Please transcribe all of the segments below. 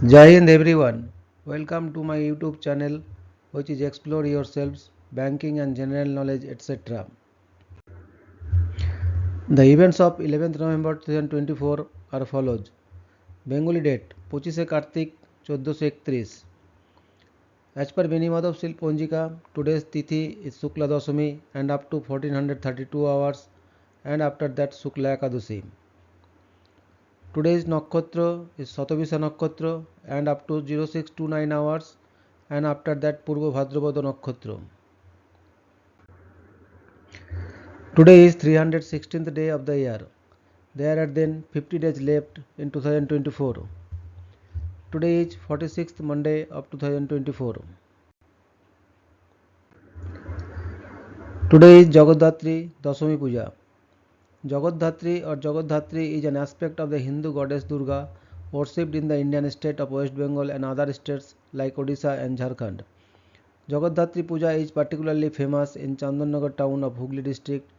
Jai Hind everyone. Welcome to my YouTube channel which is Explore Yourselves, Banking and General Knowledge etc. The events of 11th November 2024 are follows. Bengali date 25 Kartik 1431. As per Beni Madhav Silk Ponjika, today's Tithi is Shukla Dashami and up to 1432 hours and after that Shukla Ekadashi. Today's Nakhotra is Satabisha Nakhotra and up to 0629 hours and after that Purva Bhadrapada Nakhotra. Today is 316th day of the year. There are then 50 days left in 2024. Today is 46th Monday of 2024. Today is Jagadhatri Dasami Puja. Jagadhatri or Jagadhatri is an aspect of the Hindu goddess Durga worshipped in the Indian state of West Bengal and other states like Odisha and Jharkhand. Jagadhatri Puja is particularly famous in Chandannagar town of Hooghly district,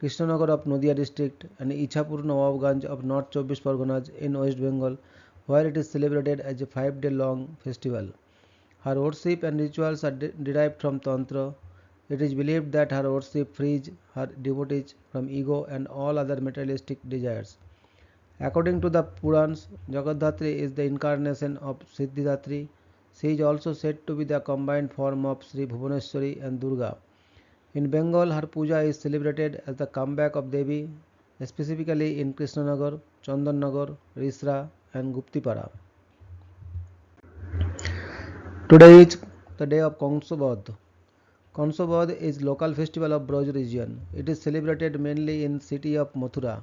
Krishnanagar of Nadia district and Ichhapur Nawabganj of North Chobbish Parganas in West Bengal, where it is celebrated as a 5-day long festival. Her worship and rituals are derived from Tantra. It is believed that her worship frees her devotees from ego and all other materialistic desires. According to the Purans, Jagadhatri is the incarnation of Siddhidatri. She is also said to be the combined form of Sri Bhuvaneshwari and Durga. In Bengal, her puja is celebrated as the comeback of Devi, specifically in Krishnanagar, Chandannagar, Risra and Guptipara. Today is the day of Konsabad. Konsabad is local festival of Braj region. It is celebrated mainly in city of Mathura.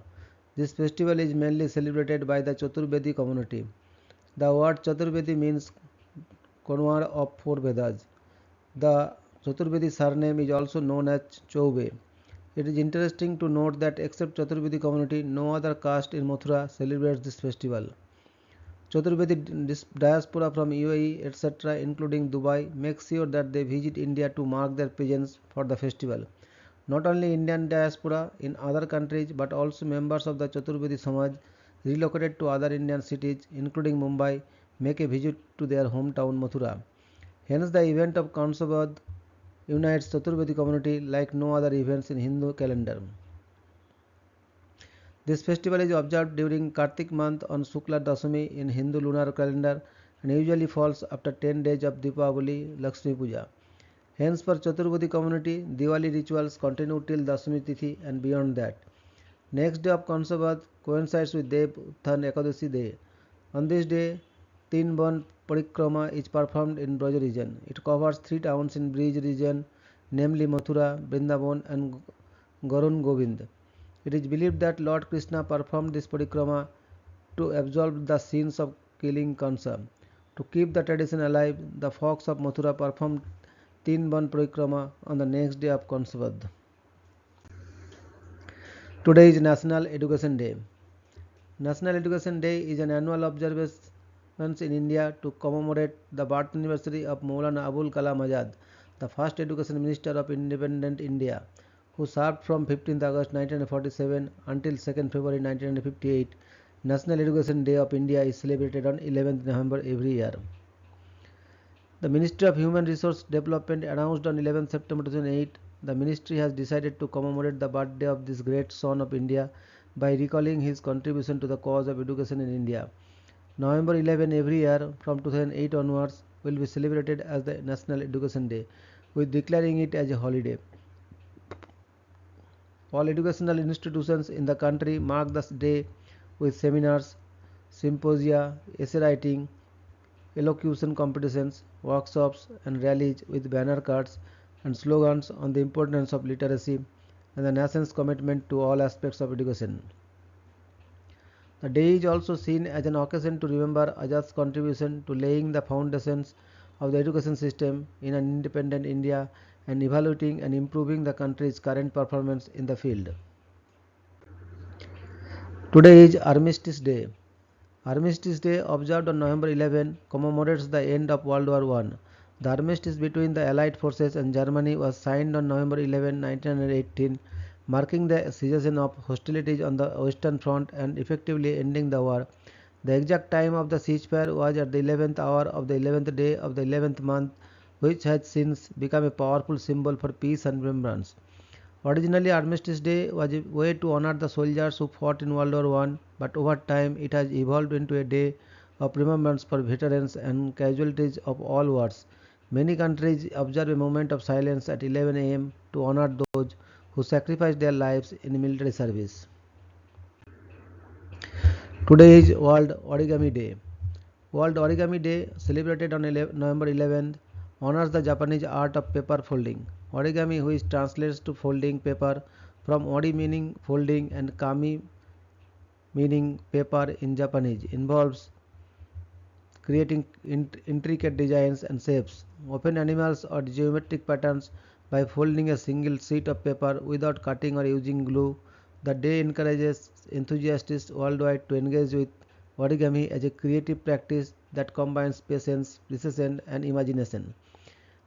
This festival is mainly celebrated by the Chaturvedi community. The word Chaturvedi means conveyor of 4 Vedas. The Chaturvedi surname is also known as Chaube. It is interesting to note that except Chaturvedi community, no other caste in Mathura celebrates this festival. Chaturvedi diaspora from UAE etc. including Dubai make sure that they visit India to mark their presence for the festival. Not only Indian diaspora in other countries but also members of the Chaturvedi Samaj relocated to other Indian cities including Mumbai make a visit to their hometown Mathura. Hence the event of Kansabad unites Chaturvedi community like no other events in Hindu calendar. This festival is observed during Kartik month on Shukla Dasami in Hindu lunar calendar and usually falls after 10 days of Deepavali Lakshmi Puja. Hence for Chaturvedi community, Diwali rituals continue till Dasami Tithi and beyond that. Next day of Kansabad coincides with Dev Uthan Ekadashi day. On this day, Teen Ban Parikrama is performed in Braj region. It covers 3 towns in Brij region, namely Mathura, Vrindavan and Garun Govind. It is believed that Lord Krishna performed this parikrama to absolve the sins of killing Kansa. To keep the tradition alive, the folks of Mathura performed Teen Ban Parikrama on the next day of Kansabad. Today is National Education Day. National Education Day is an annual observance in India to commemorate the birth anniversary of Maulana Abul Kalam Azad, the first education minister of independent India, who served from 15th August 1947 until 2nd February 1958. National Education Day of India is celebrated on 11th November every year. The Ministry of Human Resource Development announced on 11th September 2008 the ministry has decided to commemorate the birthday of this great son of India by recalling his contribution to the cause of education in India. November 11 every year from 2008 onwards will be celebrated as the National Education Day, with declaring it as a holiday. All educational institutions in the country mark this day with seminars, symposia, essay writing, elocution competitions, workshops and rallies with banner cards and slogans on the importance of literacy and the nation's commitment to all aspects of education. The day is also seen as an occasion to remember Azad's contribution to laying the foundations of the education system in an independent India and evaluating and improving the country's current performance in the field. Today is Armistice Day. Armistice Day, observed on November 11, commemorates the end of World War I. The armistice between the Allied forces and Germany was signed on November 11, 1918, marking the cessation of hostilities on the Western Front and effectively ending the war. The exact time of the ceasefire was at the 11th hour of the 11th day of the 11th month, which has since become a powerful symbol for peace and remembrance. Originally, Armistice Day was a way to honor the soldiers who fought in World War I, but over time it has evolved into a day of remembrance for veterans and casualties of all wars. Many countries observe a moment of silence at 11 a.m. to honor those who sacrificed their lives in military service. Today is World Origami Day. World Origami Day, celebrated on November 11th, honors the Japanese art of paper folding. Origami, which translates to folding paper from ori meaning folding and kami meaning paper in Japanese, involves creating intricate designs and shapes, often animals or geometric patterns, by folding a single sheet of paper without cutting or using glue. The day encourages enthusiasts worldwide to engage with origami as a creative practice that combines patience, precision, and imagination.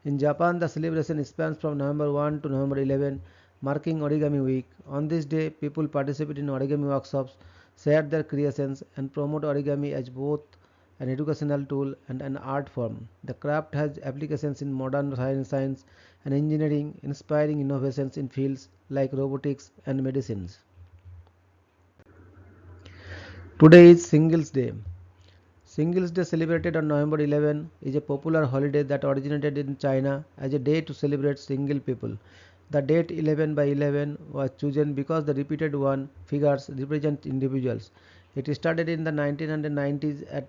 In Japan, the celebration spans from November 1 to November 11, marking Origami Week. On this day, people participate in origami workshops, share their creations, and promote origami as both an educational tool and an art form. The craft has applications in modern science and engineering, inspiring innovations in fields like robotics and medicines. Today is Singles Day. Singles Day, celebrated on November 11, is a popular holiday that originated in China as a day to celebrate single people. The date 11 by 11 was chosen because the repeated one figures represent individuals. It started in the 1990s at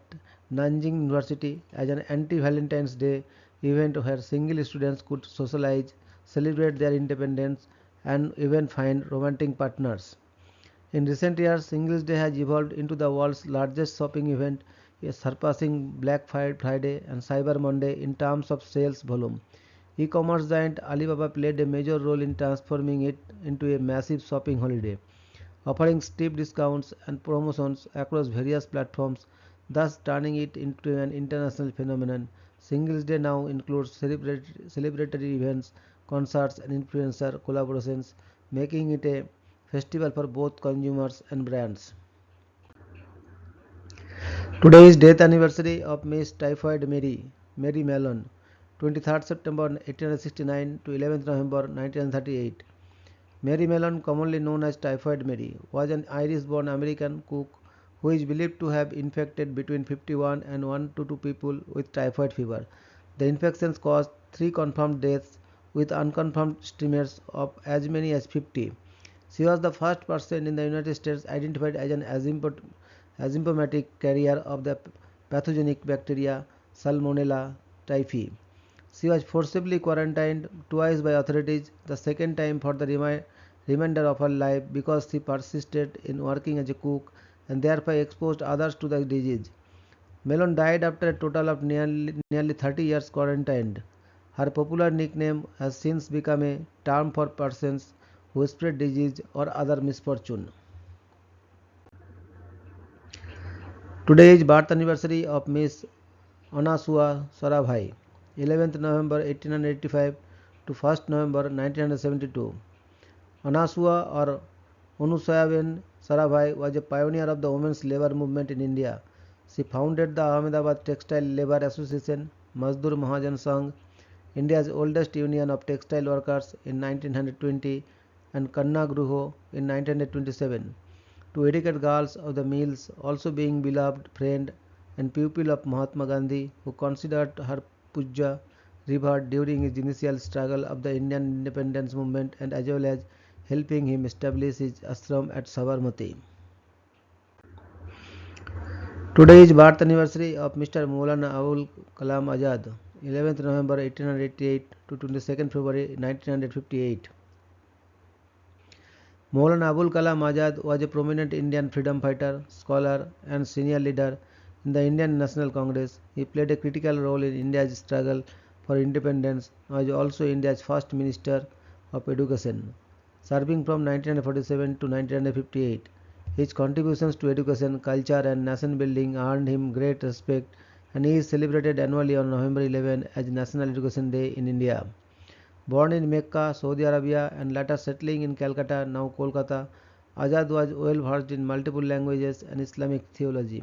Nanjing University as an anti-Valentine's Day event where single students could socialize, celebrate their independence, and even find romantic partners. In recent years, Singles Day has evolved into the world's largest shopping event, surpassing Black Friday and Cyber Monday in terms of sales volume. E-commerce giant Alibaba played a major role in transforming it into a massive shopping holiday, offering steep discounts and promotions across various platforms, thus turning it into an international phenomenon. Singles Day now includes celebratory events, concerts, and influencer collaborations, making it a festival for both consumers and brands. Today is death anniversary of Miss Typhoid Mary Mellon, 23rd September 1869 to 11th November 1938. Mary Mellon, commonly known as Typhoid Mary, was an Irish-born American cook who is believed to have infected between 51 and 1 to 2 people with typhoid fever. The infections caused 3 confirmed deaths, with unconfirmed estimates of as many as 50. She was the first person in the United States identified as an asymptomatic carrier of the pathogenic bacteria Salmonella typhi. She was forcibly quarantined twice by authorities, the second time for the remainder of her life because she persisted in working as a cook and thereby exposed others to the disease. Mellon died after a total of nearly 30 years quarantined. Her popular nickname has since become a term for persons who spread disease or other misfortune. Today is birth anniversary of Miss Anasua Sarabhai, 11th November 1885 to 1st November 1972. Anasua or Anusayaben Sarabhai was a pioneer of the women's labor movement in India. She founded the Ahmedabad Textile Labor Association, Mazdoor Mahajan Sangh, India's oldest union of textile workers, in 1920, and Kanna Gruho in 1927. To educate girls of the mills, also being beloved friend and pupil of Mahatma Gandhi, who considered her puja revered during his initial struggle of the Indian independence movement, and as well as helping him establish his ashram at Sabarmati. Today is birth anniversary of Mr. Maulana Abul Kalam Azad, 11th November 1888 to 22nd February 1958. Maulana Abul Kalam Azad was a prominent Indian freedom fighter, scholar, and senior leader in the Indian National Congress. He played a critical role in India's struggle for independence and was also India's first Minister of Education, serving from 1947 to 1958. His contributions to education, culture, and nation building earned him great respect, and he is celebrated annually on November 11 as National Education Day in India. Born in Mecca, Saudi Arabia, and later settling in Calcutta, now Kolkata, Azad was well versed in multiple languages and Islamic theology.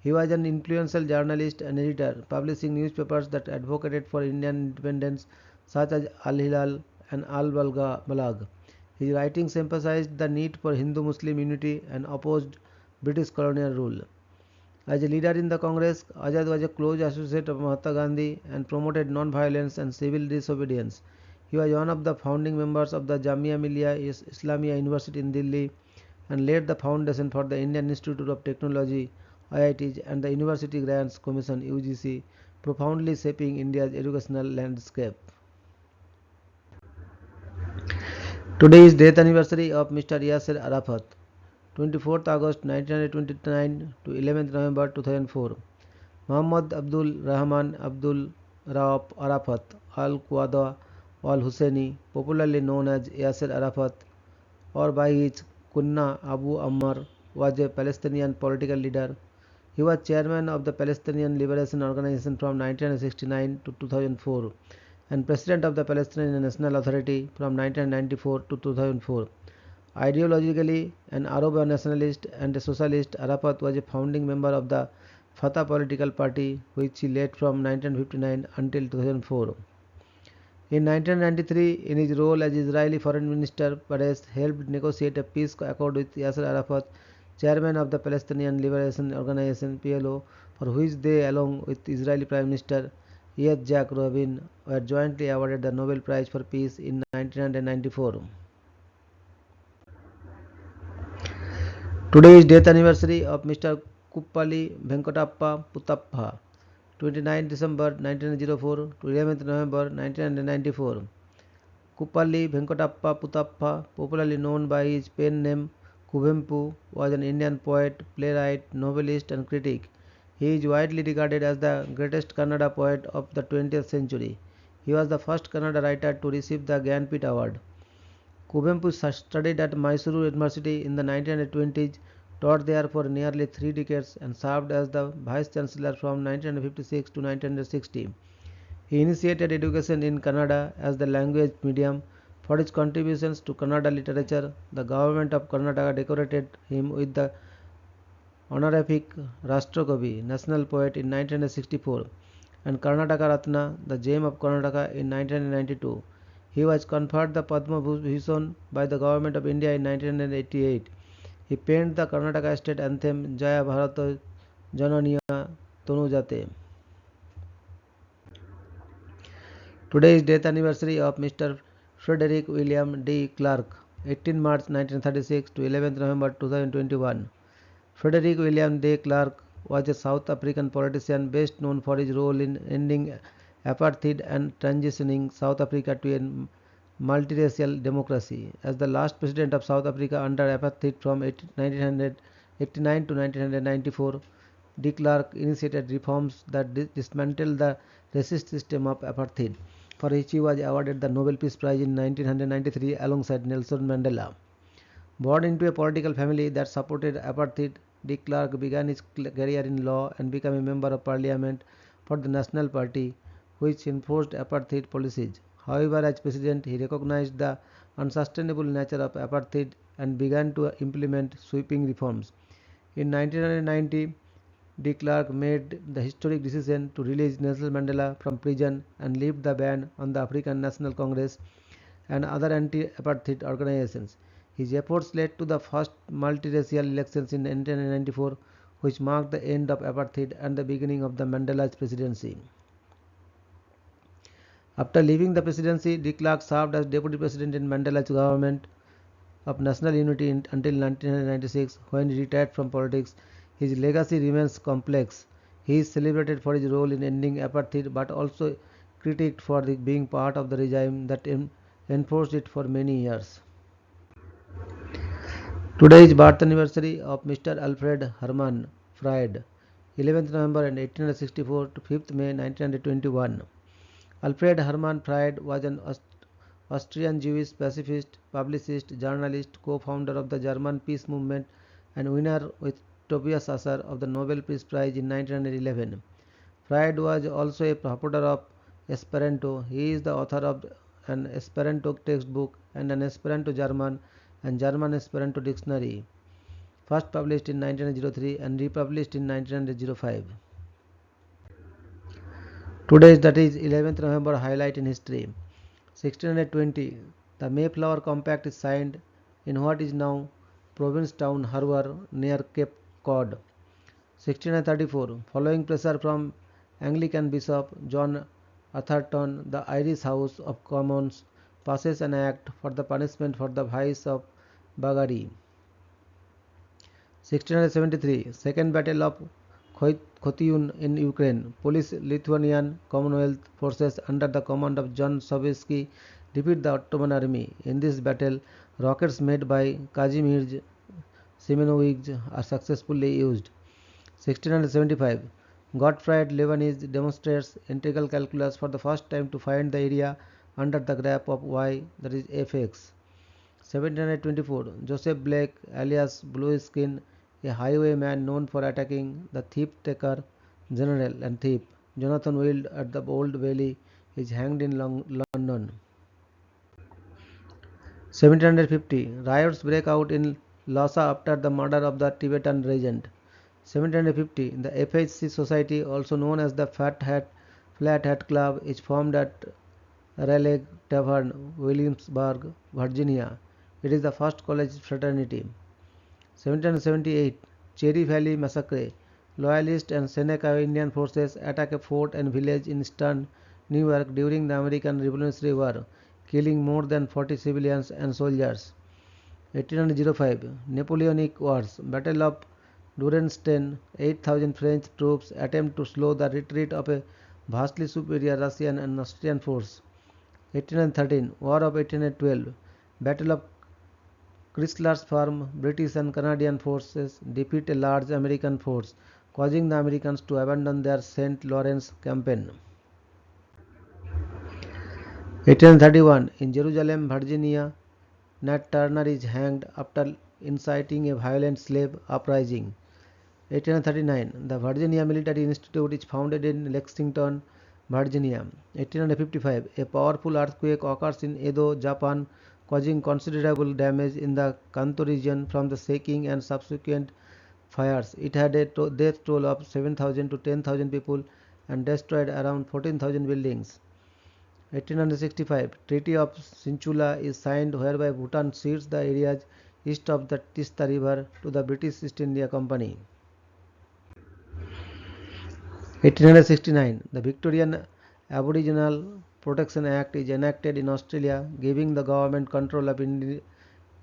He was an influential journalist and editor, publishing newspapers that advocated for Indian independence such as Al Hilal and Al Balag. His writings emphasized the need for Hindu-Muslim unity and opposed British colonial rule. As a leader in the Congress, Azad was a close associate of Mahatma Gandhi and promoted non-violence and civil disobedience. He was one of the founding members of the Jamia Millia Islamia University in Delhi and laid the foundation for the Indian Institute of Technology (IITs) and the University Grants Commission (UGC), profoundly shaping India's educational landscape. Today is death anniversary of Mr. Yasser Arafat, 24th August 1929 to 11th November 2004. Muhammad Abdul Rahman Abdul Rauf Arafat Al-Quwada Al-Husseini, popularly known as Yasser Arafat or by his kunya Abu Ammar, was a Palestinian political leader. He was chairman of the Palestinian Liberation Organization from 1969 to 2004 and president of the Palestinian National Authority from 1994 to 2004. Ideologically an Arab nationalist and a socialist, Arafat was a founding member of the Fatah political party, which he led from 1959 until 2004. In 1993, in his role as Israeli Foreign Minister, Peres helped negotiate a peace accord with Yasser Arafat, chairman of the Palestinian Liberation Organization (PLO), for which they, along with Israeli Prime Minister Yitzhak Rabin, were jointly awarded the Nobel Prize for Peace in 1994. Today is death anniversary of Mr. Kuppali Venkatappa Putappa, 29 December 1904 to 11th November 1994. Kuppali Venkatappa Putappa, popularly known by his pen name Kuvempu, was an Indian poet, playwright, novelist and critic. He is widely regarded as the greatest Kannada poet of the 20th century. He was the first Kannada writer to receive the Gyanpith Award. Kuvempu studied at Mysuru University in the 1920s, taught there for nearly 3 decades and served as the Vice Chancellor from 1956 to 1960. He initiated education in Kannada as the language medium. For his contributions to Kannada literature, the government of Karnataka decorated him with the honorific Rashtrakavi, national poet, in 1964 and Karnataka Ratna, the gem of Karnataka, in 1992. He was conferred the Padma Bhushan by the Government of India in 1988. He penned the Karnataka state anthem Jaya Bharata Jananiya Tanujate. Today is death anniversary of Mr. Frederick William D. Clarke, 18 March 1936 to 11th November 2021. Frederick William D. Clarke was a South African politician best known for his role in ending apartheid and transitioning South Africa to a multiracial democracy. As the last president of South Africa under apartheid from 1989 to 1994, de Klerk initiated reforms that dismantled the racist system of apartheid, for which he was awarded the Nobel Peace Prize in 1993 alongside Nelson Mandela. Born into a political family that supported apartheid, de Klerk began his career in law and became a member of parliament for the National Party, which enforced apartheid policies. However, as president, he recognized the unsustainable nature of apartheid and began to implement sweeping reforms. In 1990, de Klerk made the historic decision to release Nelson Mandela from prison and lift the ban on the African National Congress and other anti-apartheid organizations. His efforts led to the first multiracial elections in 1994, which marked the end of apartheid and the beginning of the Mandela's presidency. After leaving the presidency, de Klerk served as deputy president in Mandela's government of national unity until 1996, when he retired from politics. His legacy remains complex. He is celebrated for his role in ending apartheid, but also critiqued for being part of the regime that enforced it for many years. Today is birth anniversary of Mr. Alfred Hermann Freud, 11th November 1864 to 5th May 1921. Alfred Hermann Freud was an Austrian Jewish pacifist, publicist, journalist, co-founder of the German peace movement and winner with Tobias Asser of the Nobel Peace Prize in 1911. Freud was also a supporter of Esperanto. He is the author of an Esperanto textbook and an Esperanto German and German Esperanto dictionary. first published in 1903 and republished in 1905. Today, that is 11th November, highlight in history. 1620, the Mayflower Compact is signed in what is now Provincetown Harbour near Cape Cod. 1634, following pressure from Anglican Bishop John Atherton, the Irish House of Commons passes an act for the punishment for the vice of beggary. 1673, Second Battle of Khotyun in Ukraine. Polish Lithuanian Commonwealth forces under the command of John Sobieski defeat the Ottoman army. In this battle, rockets made by Kazimierz Simenovich are successfully used. 1675, Gottfried Leibniz demonstrates integral calculus for the first time to find the area under the graph of y, that is fx. 1724, Joseph Blake alias Blueskin, a highwayman known for attacking the thief-taker general and thief Jonathan Wild at the Old Bailey, is hanged in London. 1750, riots break out in Lhasa after the murder of the Tibetan regent. 1750, the FHC Society, also known as the Flat Hat Club, is formed at Raleigh Tavern, Williamsburg, Virginia. It is the first college fraternity. 1778, Cherry Valley Massacre. Loyalist and Seneca Indian forces attack a fort and village in eastern New York during the American Revolutionary War, killing more than 40 civilians and soldiers. 1805, Napoleonic Wars. Battle of Durenstein. 8,000 French troops attempt to slow the retreat of a vastly superior Russian and Austrian force. 1813, War of 1812. Battle of Chrysler's Farm. British and Canadian forces defeat a large American force, causing the Americans to abandon their St. Lawrence campaign. 1831, in Jerusalem, Virginia, Nat Turner is hanged after inciting a violent slave uprising. 1839, the Virginia Military Institute is founded in Lexington, Virginia. 1855, a powerful earthquake occurs in Edo, Japan, causing considerable damage in the Kanto region from the shaking and subsequent fires. It had a death toll of 7,000 to 10,000 people and destroyed around 14,000 buildings. 1865, Treaty of Sinchula is signed, whereby Bhutan cedes the areas east of the Tista River to the British East India Company. 1869, the Victorian Aboriginal Protection Act is enacted in Australia, giving the government control of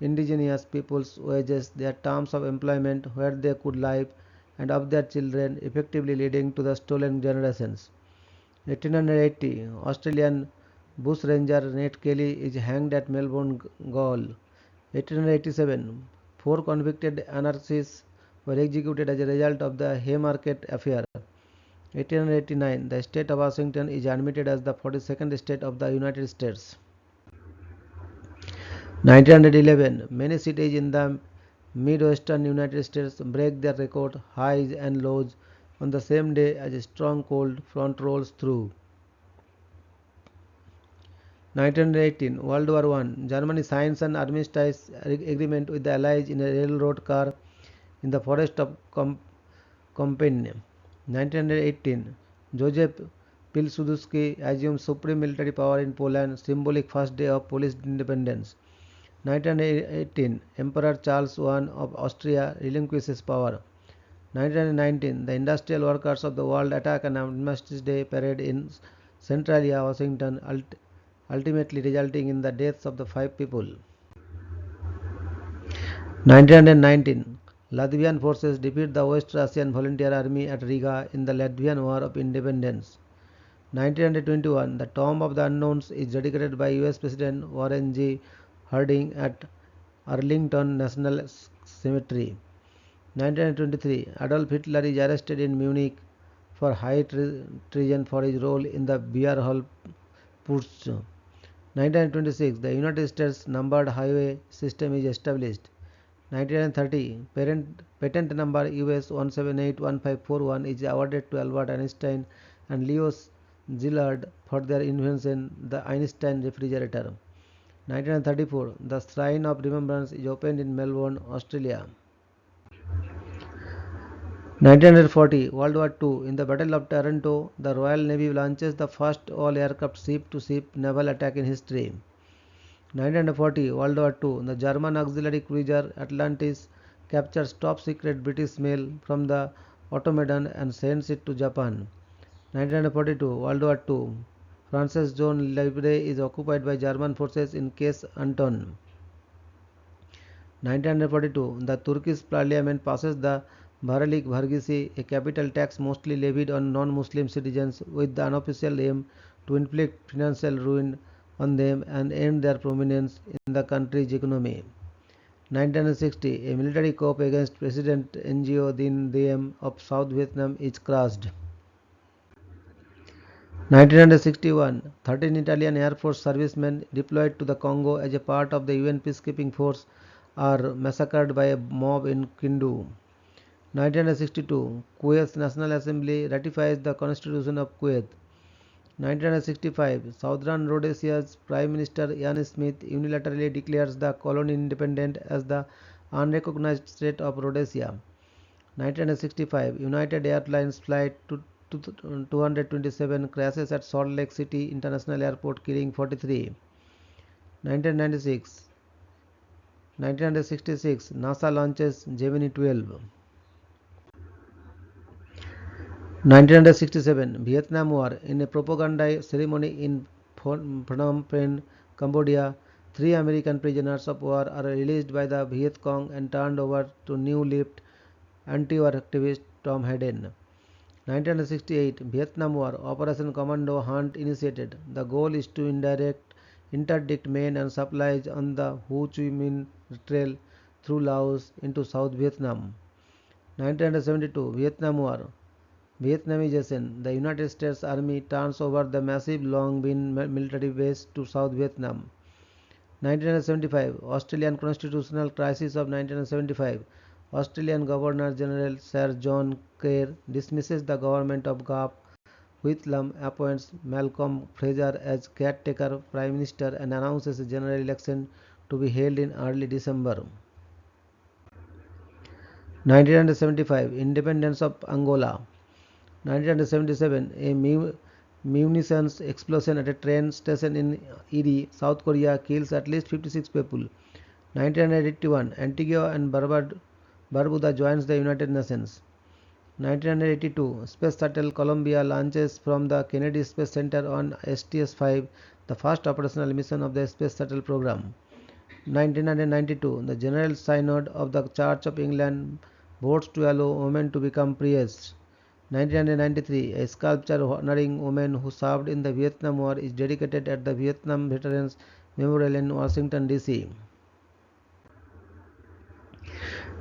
indigenous peoples' wages, their terms of employment, where they could live, and of their children, effectively leading to the stolen generations. 1880, Australian bushranger Ned Kelly is hanged at Melbourne Gaol. 1887, 4 convicted anarchists were executed as a result of the Haymarket affair. 1889, the state of Washington is admitted as the 42nd state of the United States. 1911, many cities in the Midwestern United States break their record highs and lows on the same day as a strong cold front rolls through. 1918, World War I. Germany signs an armistice agreement with the Allies in a railroad car in the forest of Compiègne. 1918, Joseph Pilsudski assumes supreme military power in Poland, symbolic first day of Polish independence. 1918, Emperor Charles I of Austria relinquishes power. 1919, the industrial workers of the world attack an Armistice Day parade in Centralia, Washington, ultimately resulting in the deaths of the 5 people. 1919, Latvian forces defeat the West Russian Volunteer Army at Riga in the Latvian War of Independence. 1921, the Tomb of the Unknowns is dedicated by US President Warren G. Harding at Arlington National Cemetery. 1923, Adolf Hitler is arrested in Munich for high treason for his role in the beer hall putsch. 1926, the United States numbered highway system is established. 1930, patent number US 1781541 is awarded to Albert Einstein and Leo Szilard for their invention, the Einstein refrigerator. 1934, the Shrine of Remembrance is opened in Melbourne, Australia. 1940 World War II. In the Battle of Taranto, the Royal Navy launches the first all-aircraft ship-to-ship naval attack in history. 1940 World War II. The German auxiliary cruiser Atlantis captures top-secret British mail from the Automedon and sends it to Japan. 1942 World War II. France's zone Libre is occupied by German forces in Case Anton. 1942 The Turkish parliament passes the Bharalik Vergisi, a capital tax mostly levied on non-Muslim citizens with the unofficial aim to inflict financial ruin on them and end their prominence in the country's economy. 1960 A military coup against President Ngo Dinh Diem of South Vietnam is crushed. 1961 13 Italian Air Force servicemen deployed to the Congo as a part of the UN peacekeeping force are massacred by a mob in Kindu. 1962 Kuwait's National Assembly ratifies the Constitution of Kuwait. 1965 Southern Rhodesia's Prime Minister Ian Smith unilaterally declares the colony independent as the unrecognized state of Rhodesia. 1965 United Airlines Flight 227 crashes at Salt Lake City International Airport, killing 43. 1966 NASA launches Gemini 12. 1967 Vietnam War. In a propaganda ceremony in Phnom Penh, Cambodia, 3 American prisoners of war are released by the Viet Cong and turned over to New Left anti-war activist Tom Hayden. 1968 Vietnam War. Operation Commando Hunt initiated. The goal is to interdict men and supplies on the Ho Chi Minh Trail through Laos into South Vietnam. 1972 Vietnam War. Vietnamization. The United States Army turns over the massive Long Binh military base to South Vietnam. 1975 Australian constitutional crisis of 1975. Australian Governor-General Sir John Kerr dismisses the government of Gough Whitlam, appoints Malcolm Fraser as caretaker Prime Minister and announces a general election to be held in early December. 1975 Independence of Angola. 1977 A munitions explosion at a train station in Iri, South Korea kills at least 56 people. 1981 Antigua and Barbuda joins the United Nations. 1982 Space Shuttle Columbia launches from the Kennedy Space Center on STS-5, the first operational mission of the Space Shuttle program. 1992 The General Synod of the Church of England votes to allow women to become priests. 1993 A sculpture honoring women who served in the Vietnam War is dedicated at the Vietnam Veterans Memorial in Washington, D.C.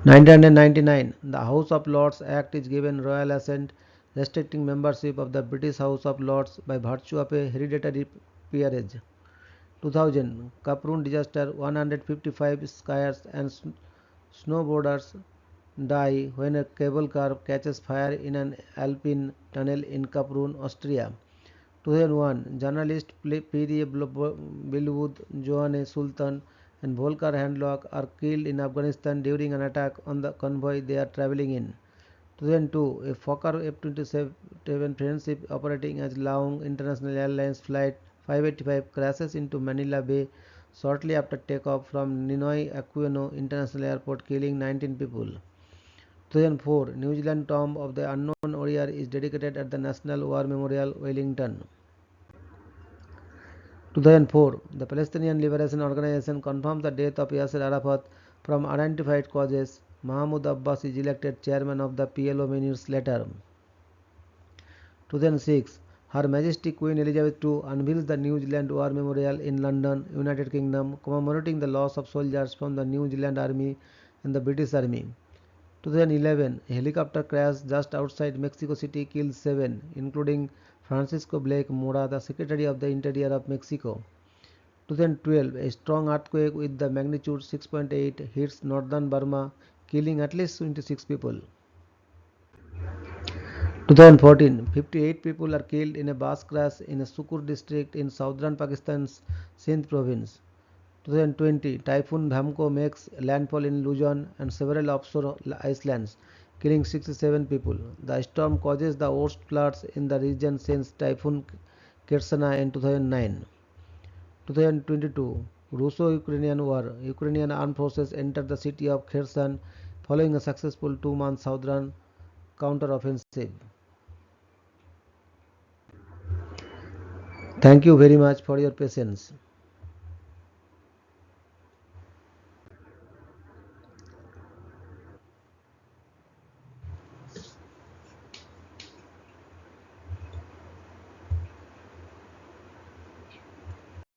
1999 The House of Lords Act is given royal assent, restricting membership of the British House of Lords by virtue of a hereditary peerage. 2000 Kaprun disaster. 155 skiers and snowboarders die when a cable car catches fire in an alpine tunnel in Kaprun, Austria. 2001 Journalist P.D. Billwood, Joanne Sultan and Volker Handlock are killed in Afghanistan during an attack on the convoy they are traveling in. 2002 A Fokker F-27 Friendship operating as Laong International Airlines Flight 585 crashes into Manila Bay shortly after takeoff from Ninoy Aquino International Airport, killing 19 people. 2004 New Zealand Tomb of the Unknown Warrior is dedicated at the National War Memorial, Wellington. 2004 The Palestinian Liberation Organization confirms the death of Yasser Arafat from unidentified causes. Mahmoud Abbas is elected chairman of the PLO minutes later. 2006 Her Majesty Queen Elizabeth II unveils the New Zealand War Memorial in London, United Kingdom, commemorating the loss of soldiers from the New Zealand Army and the British Army. 2011 A helicopter crash just outside Mexico City kills 7, including Francisco Blake Mora, the Secretary of the Interior of Mexico. 2012 A strong earthquake with the magnitude 6.8 hits northern Burma, killing at least 26 people. 2014 58 people are killed in a bus crash in a Sukur district in southern Pakistan's Sindh province. 2020 Typhoon Bhamko makes landfall in Luzon and several offshore islands, killing 67 people. The storm causes the worst floods in the region since Typhoon Ketsana in 2009. 2022 Russo-Ukrainian War. Ukrainian armed forces entered the city of Kherson following a successful 2-month southern counter-offensive. Thank you very much for your patience.